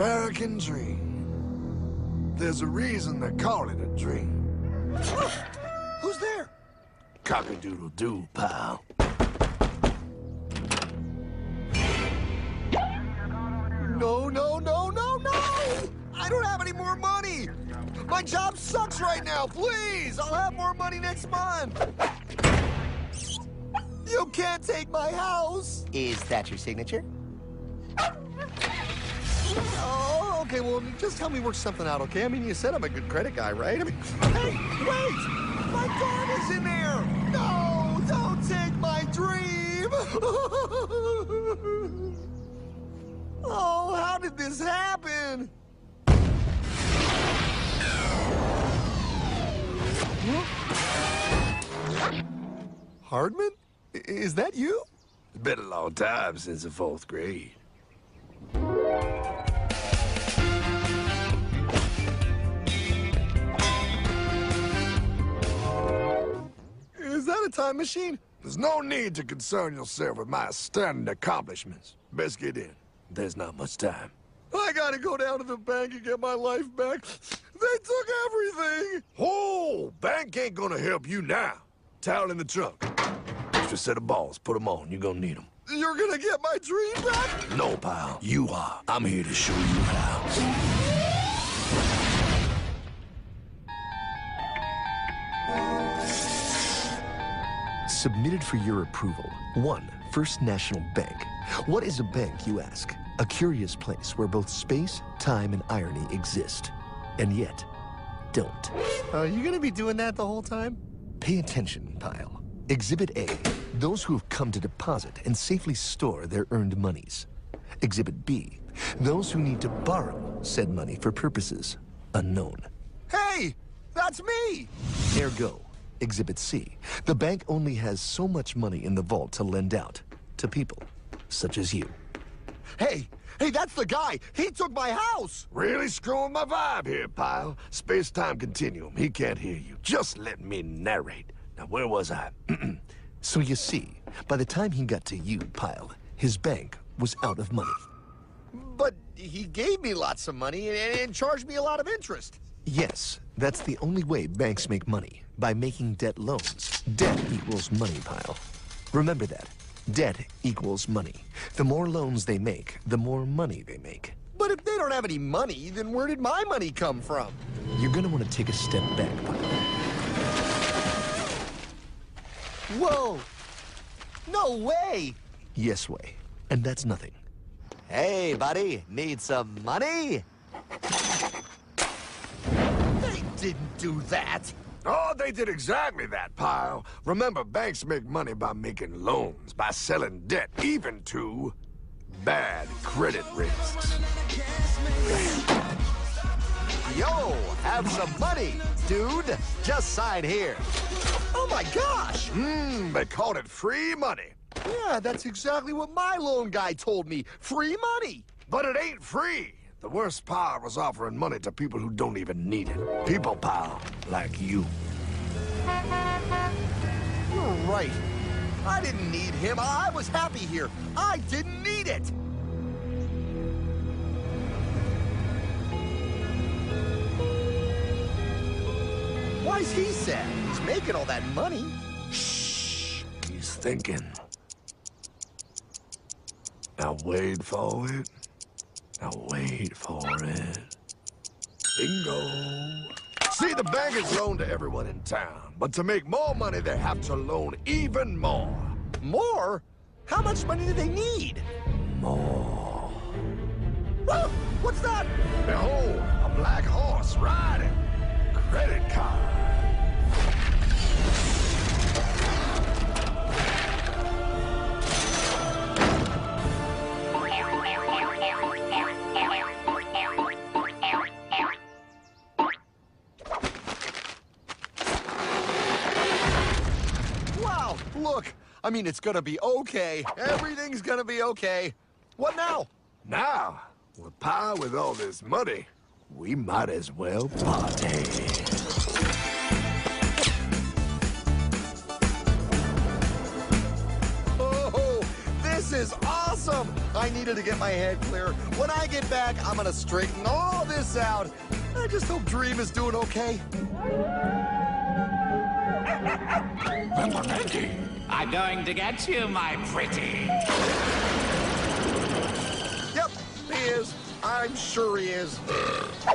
American dream. There's a reason they call it a dream. Who's there? Cock-a-doodle-doo, pal. No, no, no, no, no! I don't have any more money! My job sucks right now, please! I'll have more money next month! You can't take my house! Is that your signature? Oh, okay, well, just help me work something out, okay? I mean, you said I'm a good credit guy, right? I mean, hey, wait! My dad is in there! No, don't take my dream! Oh, how did this happen? Hardman? Is that you? It's been a long time since the 4th grade. Is that a time machine? There's no need to concern yourself with my stunning accomplishments. Best get in. There's not much time. I gotta go down to the bank and get my life back. They took everything. Oh, bank ain't gonna help you now. Towel in the trunk. Extra set of balls. Put them on. You're gonna need them. You're gonna get my dream back? No, pal. You are. I'm here to show you how. Submitted for your approval. 1. First National Bank. What is a bank, you ask? A curious place where both space, time, and irony exist. And yet, don't. You gonna be doing that the whole time? Pay attention, pile. Exhibit A. Those who have come to deposit and safely store their earned monies. Exhibit B. Those who need to borrow said money for purposes unknown. Hey, that's me! Ergo. Exhibit C. The bank only has so much money in the vault to lend out to people such as you. Hey, that's the guy! He took my house! Really screwing my vibe here, pal. Space-time continuum. He can't hear you. Just let me narrate. Now, where was I? So you see, by the time he got to you, pile, his bank was out of money. But he gave me lots of money and charged me a lot of interest. Yes, that's the only way banks make money, by making debt loans. Debt equals money, pile. Remember that. Debt equals money. The more loans they make, the more money they make. But if they don't have any money, then where did my money come from? You're gonna want to take a step back, pile. Whoa! No way! Yes way. And that's nothing. Hey, buddy, need some money? They didn't do that! Oh, they did exactly that, pal. Remember, banks make money by making loans, by selling debt, even to bad credit risks. Yo, have some money, dude. Just sign here. Oh my gosh! They called it free money. Yeah, that's exactly what my loan guy told me. Free money! But it ain't free. The worst part was offering money to people who don't even need it. People, pal, like you. You're right. I didn't need him. I was happy here. I didn't need it. Why's he sad? He's making all that money. Shh. He's thinking. Now wait for it. Now wait for it. Bingo. See, the bankers loan to everyone in town. But to make more money, they have to loan even more. More? How much money do they need? More. Ah, what's that? Behold, a black horse riding. Credit card. Wow, look. I mean, it's gonna be okay. Everything's gonna be okay. What now? Now, with Pa with all this money, we might as well party. Oh, this is awesome! I needed to get my head clear. When I get back, I'm gonna straighten all this out. I just hope Dream is doing okay. I'm going to get you, my pretty. Yep, he is. I'm sure he is.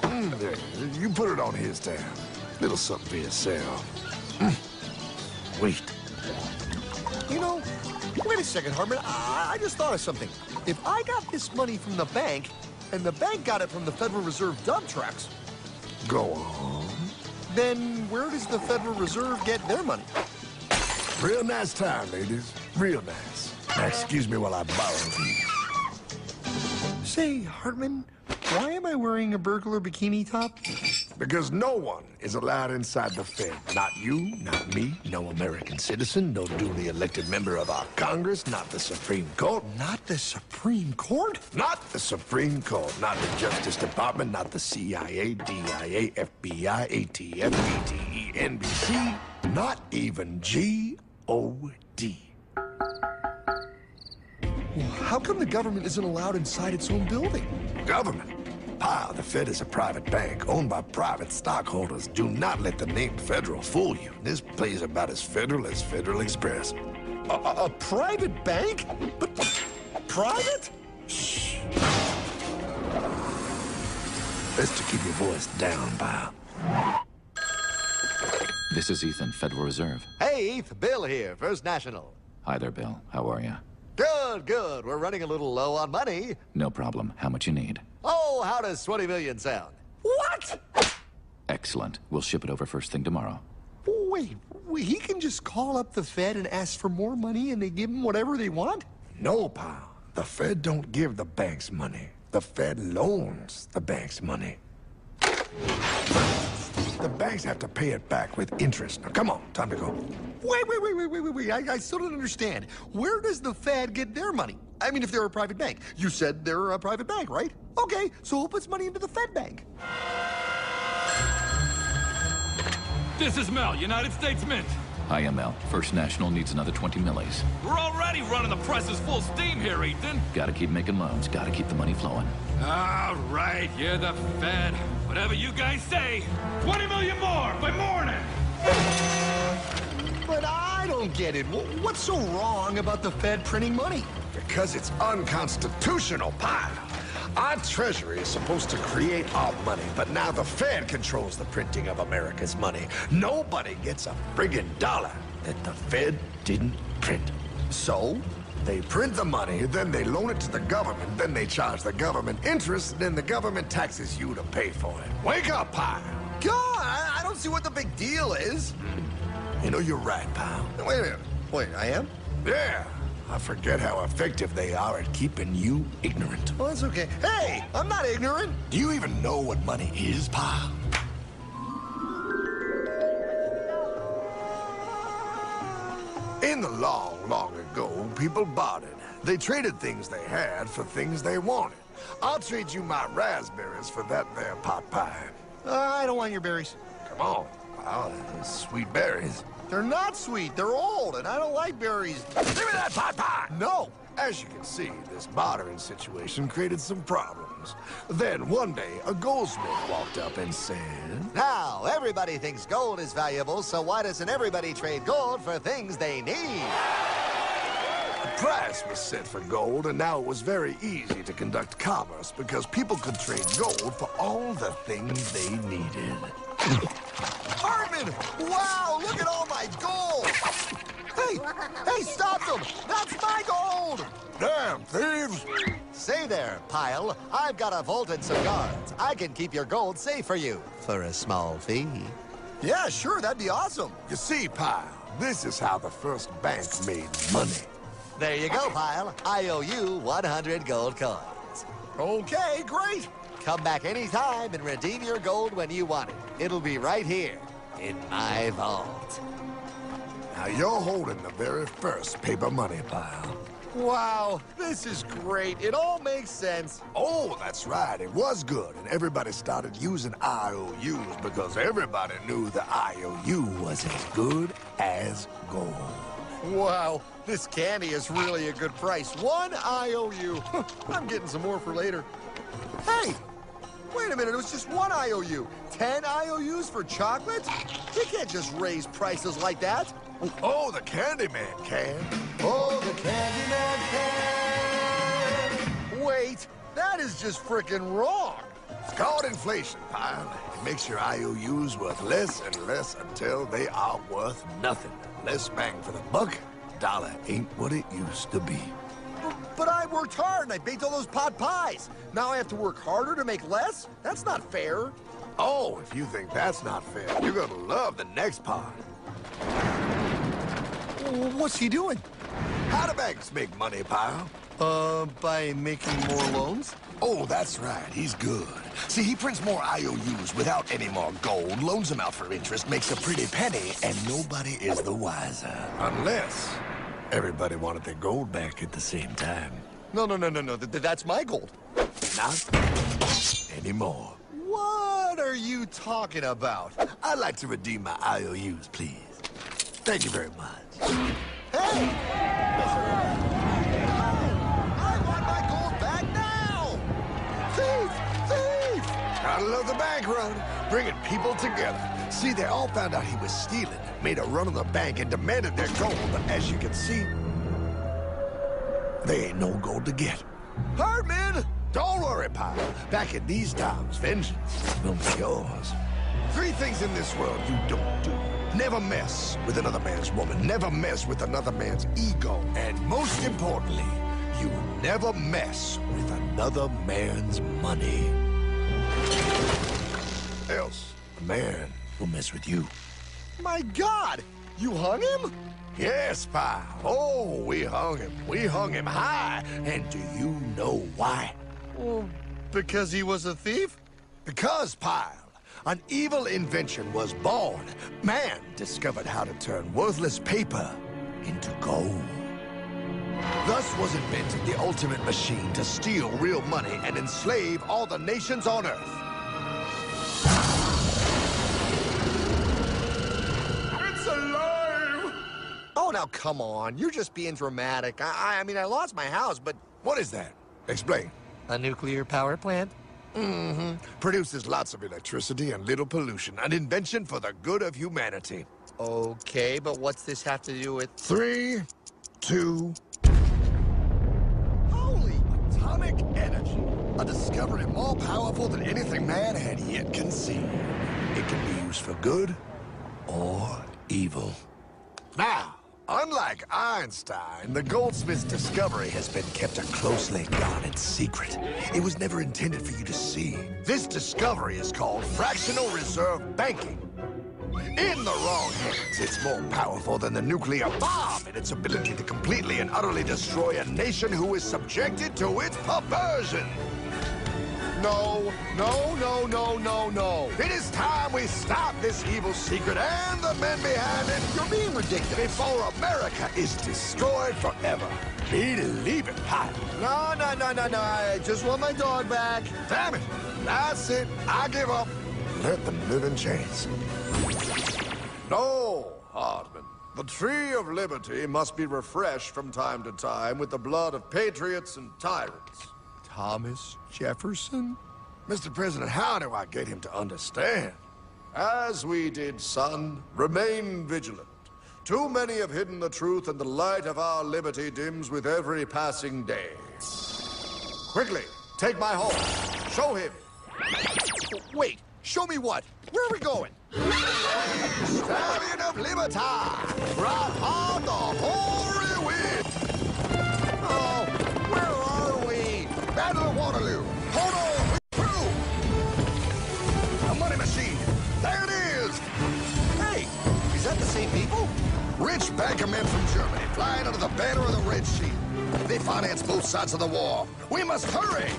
There, you put it on his tab. Little something for yourself. Wait. You know, wait a second, Hartman. I just thought of something. If I got this money from the bank, and the bank got it from the Federal Reserve dump trucks, Go on. then where does the Federal Reserve get their money? Real nice time, ladies. Real nice. Now, excuse me while I borrow these. Say, Hartman, why am I wearing a burglar bikini top? Because no one is allowed inside the Fed. Not you, not me, no American citizen, no duly elected member of our Congress, not the Supreme Court. Not the Supreme Court? Not the Supreme Court, not the Justice Department, not the CIA, DIA, FBI, ATF, ATE, NBC, not even G.O.D. Well, how come the government isn't allowed inside its own building? Government? Pile, the Fed is a private bank owned by private stockholders. Do not let the name Federal fool you. This place is about as federal as Federal Express. A private bank? But private? Shh. Best to keep your voice down, pal. This is Ethan, Federal Reserve. Hey, Eth, Bill here, First National. Hi there, Bill. How are you? Good, good. We're running a little low on money. No problem. How much you need? Oh, how does 20 million sound? What? Excellent. We'll ship it over first thing tomorrow. Wait, he can just call up the Fed and ask for more money and they give him whatever they want? No, pal. The Fed don't give the banks money. The Fed loans the banks money. The banks have to pay it back with interest. Now, come on, time to go. Wait. I still don't understand. Where does the Fed get their money? I mean, if they're a private bank. You said they're a private bank, right? Okay, so who puts money into the Fed bank? This is Mel, United States Mint. Hi, ML. First National needs another 20 millis. We're already running the presses full steam here, Ethan. Gotta keep making loans. Gotta keep the money flowing. All right, you're the Fed. Whatever you guys say. 20 million more by morning. But I don't get it. What's so wrong about the Fed printing money? Because it's unconstitutional, pal. Our Treasury is supposed to create our money, but now the Fed controls the printing of America's money. Nobody gets a friggin' dollar that the Fed didn't print. So? They print the money, then they loan it to the government, then they charge the government interest, then the government taxes you to pay for it. Wake up, pal. God, I don't see what the big deal is. You know, you're right, pal. Wait a minute. Wait, I am? Yeah. I forget how effective they are at keeping you ignorant. Well, that's okay. Hey, I'm not ignorant. Do you even know what money is, pal? In the long, long ago, people bartered. They traded things they had for things they wanted. I'll trade you my raspberries for that there pot pie. I don't want your berries. Come on, pal. They're sweet berries. They're not sweet. They're old, and I don't like berries. Give me that pot pie! No. As you can see, this bartering situation created some problems. Then, one day, a goldsmith walked up and said... Now, everybody thinks gold is valuable, so why doesn't everybody trade gold for things they need? A price was set for gold, and now it was very easy to conduct commerce because people could trade gold for all the things they needed. Hartman! Wow, look at all my gold! Hey, stop them! That's my gold! Damn thieves! Say there, Pile. I've got a vault and some guards. I can keep your gold safe for you for a small fee. Yeah, sure, that'd be awesome. You see, pal, this is how the first bank made money. There you go, Pile. I owe you 100 gold coins. Okay, great. Come back anytime and redeem your gold when you want it. It'll be right here in my vault. Now you're holding the very first paper money, pal. Wow, this is great. It all makes sense. Oh, that's right. It was good, and everybody started using IOUs because everybody knew the IOU was as good as gold. Wow, this candy is really a good price. 1 IOU. I'm getting some more for later. Hey, wait a minute, it was just 1 IOU. 10 IOUs for chocolate? You can't just raise prices like that. Oh, the Candyman can. Oh, the Candyman can. Wait, that is just frickin' wrong. It's called inflation, pal. It makes your IOUs worth less and less until they are worth nothing. Less bang for the buck. Dollar ain't what it used to be. But I worked hard and I baked all those pot pies. Now I have to work harder to make less? That's not fair. Oh, if you think that's not fair, you're gonna love the next part. What's he doing? How do banks make money, pal? By making more loans? Oh, that's right. He's good. See, he prints more IOUs without any more gold, loans them out for interest, makes a pretty penny, and nobody is the wiser. Unless everybody wanted their gold back at the same time. No. That's my gold. Not anymore. What are you talking about? I'd like to redeem my IOUs, please. Thank you very much. Hey! I want my gold back now! Thief! I love the bank run, bringing people together. See, they all found out he was stealing, made a run on the bank, and demanded their gold. But as you can see, there ain't no gold to get. Herdman! Don't worry, pal. Back in these times, vengeance will be yours. 3 things in this world you don't do. Never mess with another man's woman. Never mess with another man's ego. And most importantly, you never mess with another man's money. Else, a man will mess with you. My God! You hung him? Yes, pal. Oh, we hung him. We hung him high. And do you know why? Well, because he was a thief? Because, pal, an evil invention was born. Man discovered how to turn worthless paper into gold. Thus was invented the ultimate machine to steal real money and enslave all the nations on Earth. It's alive! Oh, now come on. You're just being dramatic. I mean, I lost my house, but... What is that? Explain. A nuclear power plant? Mm-hmm. Produces lots of electricity and little pollution. An invention for the good of humanity. Okay, but what's this have to do with... 3, 2... Holy atomic energy. A discovery more powerful than anything man had yet conceived. It can be used for good or evil. Now, unlike Einstein, the goldsmith's discovery has been kept a closely guarded secret. It was never intended for you to see. This discovery is called fractional reserve banking. In the wrong hands, it's more powerful than the nuclear bomb in its ability to completely and utterly destroy a nation who is subjected to its perversion. No. It is time we stop this evil secret and the men behind it. You're being ridiculous. Before America is destroyed forever. Believe it, pilot. No. I just want my dog back. Damn it. That's it. I give up. Let them live in chains. No, Hardman. The tree of liberty must be refreshed from time to time with the blood of patriots and tyrants. Thomas Jefferson? Mr. President, how do I get him to understand? As we did, son, remain vigilant. Too many have hidden the truth, and the light of our liberty dims with every passing day. Quickly, take my horse. Show him. Wait, show me what? Where are we going? Stallion of Liberty, brought on the hoary wind. Oh, where are we? Battle of Waterloo. Hold on, we're through. A money machine. There it is. Hey, is that the same people? Rich banker men from Germany flying under the banner of the Red Shield. They finance both sides of the war. We must hurry.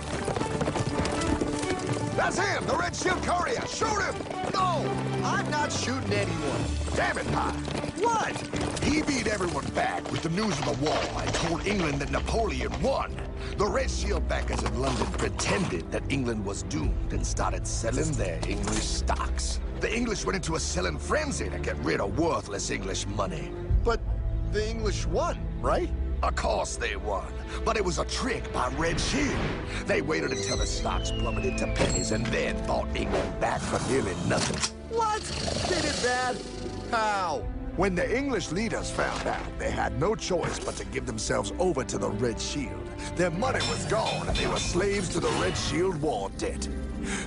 That's him, the Red Shield courier. Shoot him. No, I'm not shooting anyone. Damn it, Pie. What? He beat everyone back with the news of the war and told England that Napoleon won. The Red Shield backers in London pretended that England was doomed and started selling their English stocks. The English went into a selling frenzy to get rid of worthless English money. But the English won, right? Of course they won, but it was a trick by Red Shield. They waited until the stocks plummeted to pennies and then bought England back for nearly nothing. What? They did that? How? When the English leaders found out, they had no choice but to give themselves over to the Red Shield. Their money was gone, and they were slaves to the Red Shield war debt.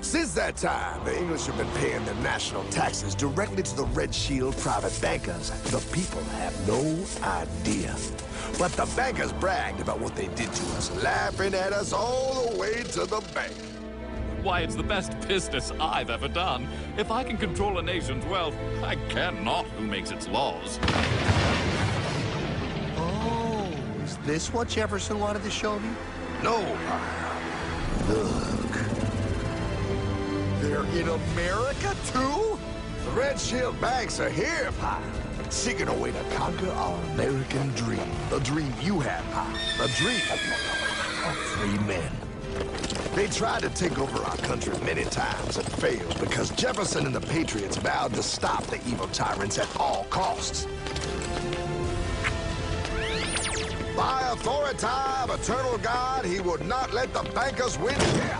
Since that time, the English have been paying their national taxes directly to the Red Shield private bankers. The people have no idea. But the bankers bragged about what they did to us, laughing at us all the way to the bank. Why, it's the best business I've ever done. If I can control a nation's wealth, I care not who makes its laws. Oh, is this what Jefferson wanted to show me? No, look. They're in America, too? The Red Shield banks are here, Pyle, seeking a way to conquer our American dream. The dream you have, Pyle. The dream of free men. They tried to take over our country many times and failed because Jefferson and the Patriots vowed to stop the evil tyrants at all costs. By authority of eternal God, he would not let the bankers win here.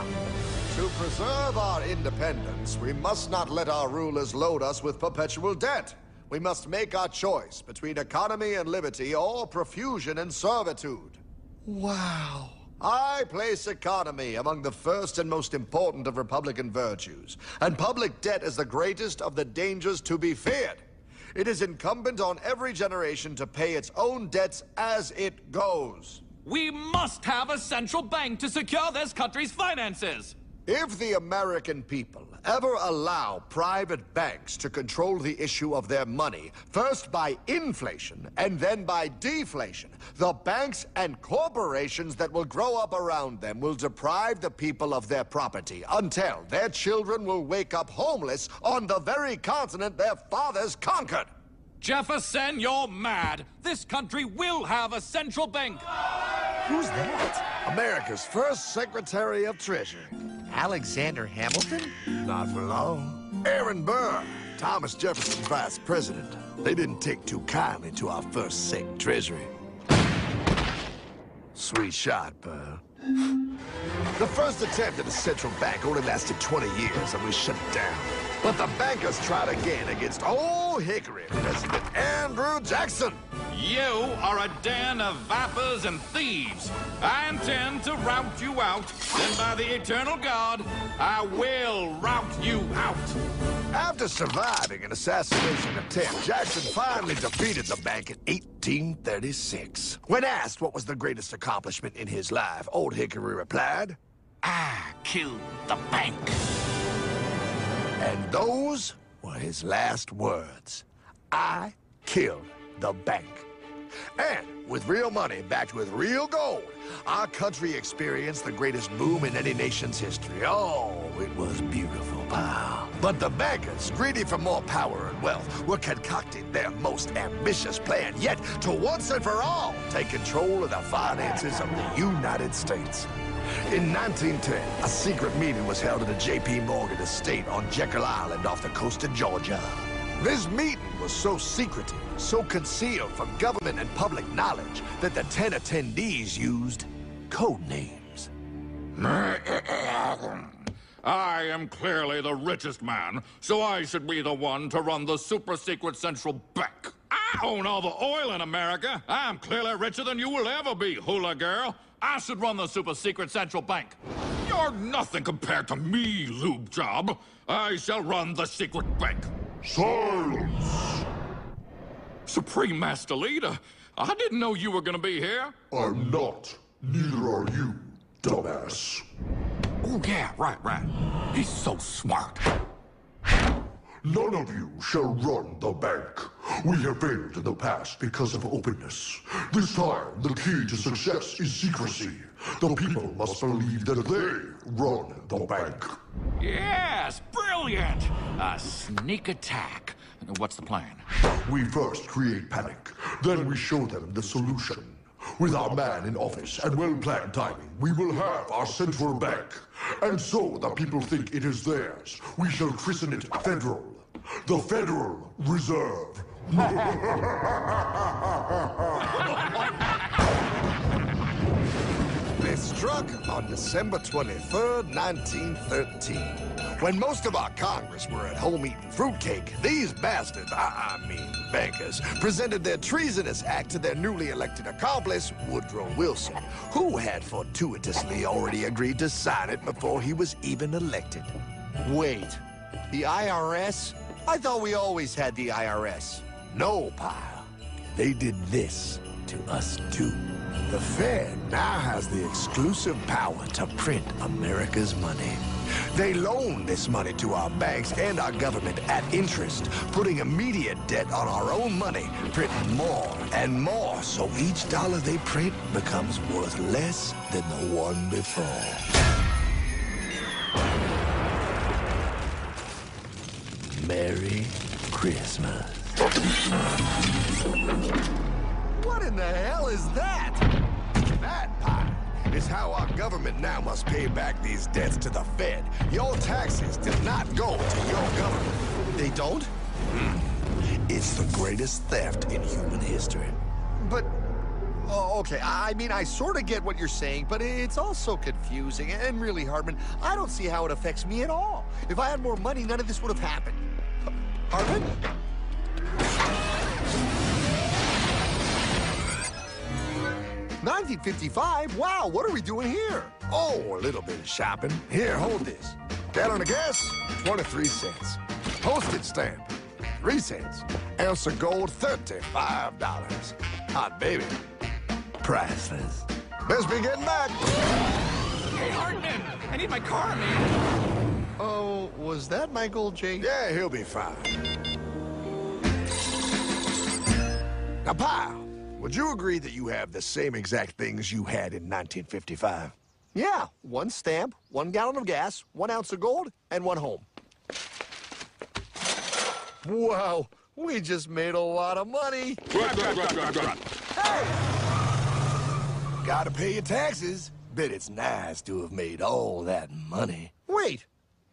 To preserve our independence, we must not let our rulers load us with perpetual debt. We must make our choice between economy and liberty or profusion and servitude. Wow. I place economy among the first and most important of Republican virtues, and public debt is the greatest of the dangers to be feared. It is incumbent on every generation to pay its own debts as it goes. We must have a central bank to secure this country's finances. If the American people ever allow private banks to control the issue of their money, first by inflation and then by deflation, the banks and corporations that will grow up around them will deprive the people of their property until their children will wake up homeless on the very continent their fathers conquered. Jefferson, you're mad. This country will have a central bank. Who's that? America's first Secretary of Treasury. Alexander Hamilton? Not for long. Aaron Burr, Thomas Jefferson's vice president. They didn't take too kindly to our first Sec Treasury. Sweet shot, Burr. The first attempt at a central bank only lasted 20 years, and we shut it down. But the bankers tried again against Old Hickory President Andrew Jackson. You are a den of vipers and thieves. I intend to rout you out, and by the eternal God, I will rout you out. After surviving an assassination attempt, Jackson finally defeated the bank in 1836. When asked what was the greatest accomplishment in his life, Old Hickory replied, I killed the bank. and those were his last words. I killed the bank. And with real money backed with real gold, our country experienced the greatest boom in any nation's history. Oh, it was beautiful, pal. But the bankers, greedy for more power and wealth, were concocting their most ambitious plan yet to once and for all take control of the finances of the United States. In 1910, a secret meeting was held at a J.P. Morgan estate on Jekyll Island off the coast of Georgia. This meeting was so secretive, so concealed from government and public knowledge that the 10 attendees used code names. I am clearly the richest man, so I should be the one to run the super-secret central bank. I own all the oil in America. I'm clearly richer than you will ever be, hula girl. I should run the super-secret central bank. You're nothing compared to me, lube job. I shall run the secret bank. Silence! Supreme Master Leader, I didn't know you were gonna be here. I'm not. Neither are you, dumbass. Oh, yeah, right. He's so smart. None of you shall run the bank. We have failed in the past because of openness. This time, the key to success is secrecy. The people must believe that they run the bank. Yes, brilliant! A sneak attack. What's the plan? We first create panic, then we show them the solution. With our man in office and well-planned timing, we will have our central bank. And so the people think it is theirs. We shall christen it Federal. The Federal Reserve They struck on December 23rd, 1913. When most of our Congress were at home eating fruitcake, these bastards, I mean bankers, presented their treasonous act to their newly elected accomplice, Woodrow Wilson, who had fortuitously already agreed to sign it before he was even elected. Wait, the IRS? I thought we always had the IRS. No, pal. They did this to us too. The Fed now has the exclusive power to print America's money. They loan this money to our banks and our government at interest, putting immediate debt on our own money, printing more and more, so each dollar they print becomes worth less than the one before. Merry Christmas. What in the hell is that? That, pie, is how our government now must pay back these debts to the Fed. Your taxes do not go to your government. They don't? It's the greatest theft in human history. But, oh, okay, I mean, I sort of get what you're saying, but it's also confusing. And really, Hartman, I don't see how it affects me at all. If I had more money, none of this would have happened. Hartman? 1955? Wow, what are we doing here? Oh, a little bit of shopping. Here, hold this. Gallon of gas, 23 cents. Postage stamp, 3 cents. Ounce of gold, $35. Hot baby, priceless. Best be getting back. Hey, Hartman! I need my car, man! Oh, was that Michael J? Yeah, he'll be fine. Now, pal, would you agree that you have the same exact things you had in 1955? Yeah, 1 stamp, 1 gallon of gas, 1 ounce of gold, and 1 home. Wow, we just made a lot of money. Hey! Gotta pay your taxes. Bet it's nice to have made all that money. Wait,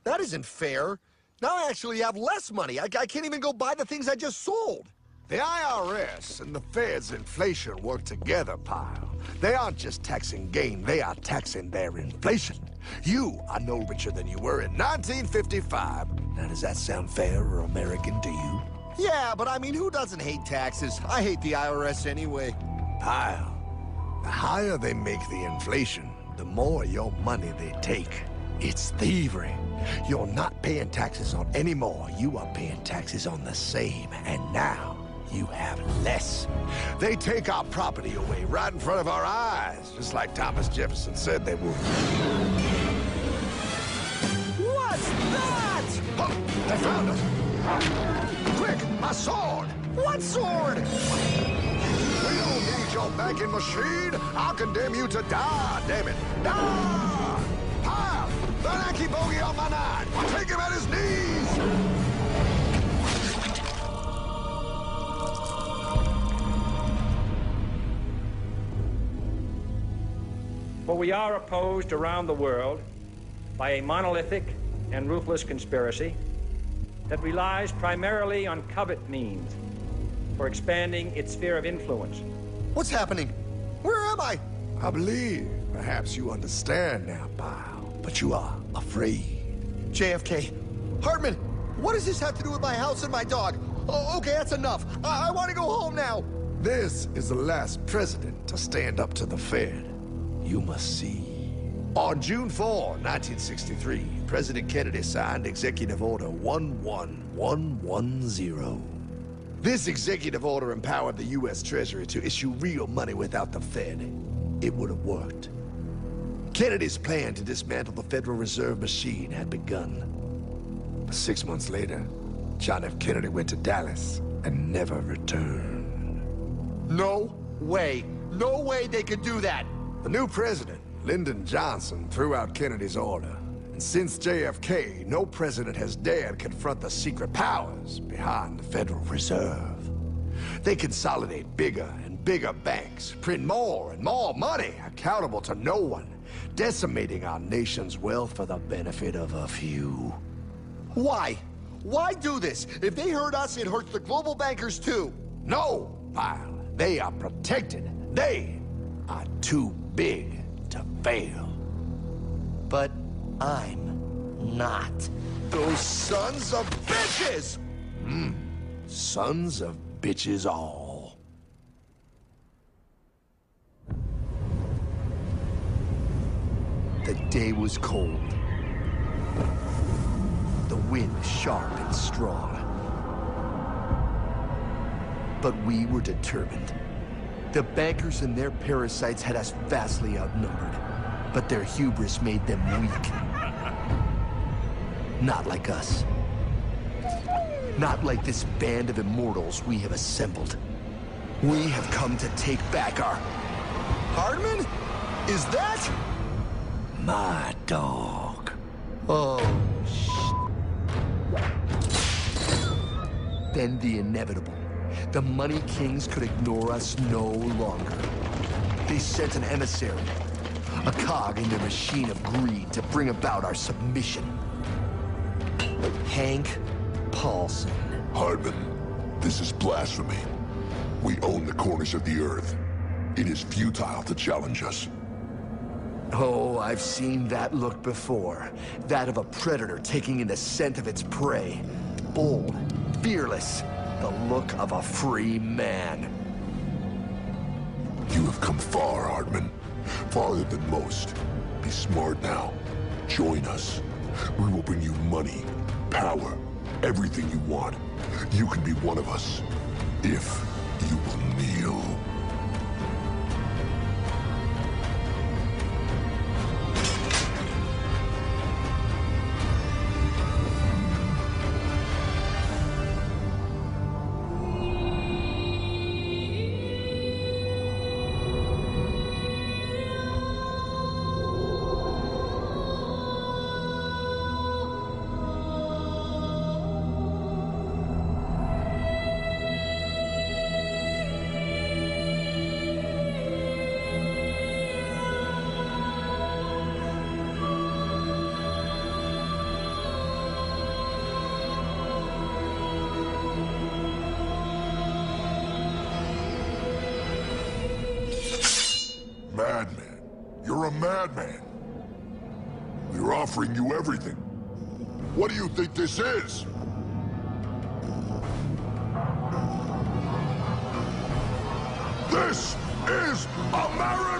that isn't fair. Now I actually have less money. I can't even go buy the things I just sold. The IRS and the Fed's inflation work together, pal. They aren't just taxing gain, they are taxing their inflation. You are no richer than you were in 1955. Now, does that sound fair or American to you? Yeah, but I mean, who doesn't hate taxes? I hate the IRS anyway. Pal, the higher they make the inflation, the more your money they take. It's thievery. You're not paying taxes on any more. You are paying taxes on the same, and now you have less. They take our property away right in front of our eyes, just like Thomas Jefferson said they would. What's that? Oh, they found us! Quick, my sword! What sword? We don't need your banking machine. I'll condemn you to die, damn it. Die! Pile! The Yankee bogey on my 9. Take him at his knees! For we are opposed around the world by a monolithic and ruthless conspiracy that relies primarily on covert means for expanding its sphere of influence. What's happening? Where am I? I believe perhaps you understand now, pal, but you are afraid. JFK. Hartman, what does this have to do with my house and my dog? Oh, okay, that's enough. I want to go home now. This is the last president to stand up to the Fed. You must see. On June 4, 1963, President Kennedy signed Executive Order 11110. This executive order empowered the U.S. Treasury to issue real money without the Fed. It would have worked. Kennedy's plan to dismantle the Federal Reserve machine had begun. But 6 months later, John F. Kennedy went to Dallas and never returned. No way. No way they could do that. The new president, Lyndon Johnson, threw out Kennedy's order. And since JFK, no president has dared confront the secret powers behind the Federal Reserve. They consolidate bigger and bigger banks, print more and more money, accountable to no one, decimating our nation's wealth for the benefit of a few. Why? Why do this? If they hurt us, it hurts the global bankers too. No, pal. They are protected. They are too big to fail. But I'm not. Those sons of bitches! Sons of bitches all. The day was cold. The wind sharp and strong. But we were determined. The bankers and their parasites had us vastly outnumbered, but their hubris made them weak. Not like us. Not like this band of immortals we have assembled. We have come to take back our... Hardman? Is that? My dog. Oh, Then the inevitable. The money kings could ignore us no longer. They sent an emissary, a cog in their machine of greed to bring about our submission. Hank Paulson. Hardman, this is blasphemy. We own the corners of the earth. It is futile to challenge us. Oh, I've seen that look before. That of a predator taking in the scent of its prey. Bold, fearless, the look of a free man. You have come far, Hardman. Farther than most. Be smart now. Join us. We will bring you money, power, everything you want. You can be one of us, if you will kneel. Madman. You're a madman. We're offering you everything. What do you think this is? This is America!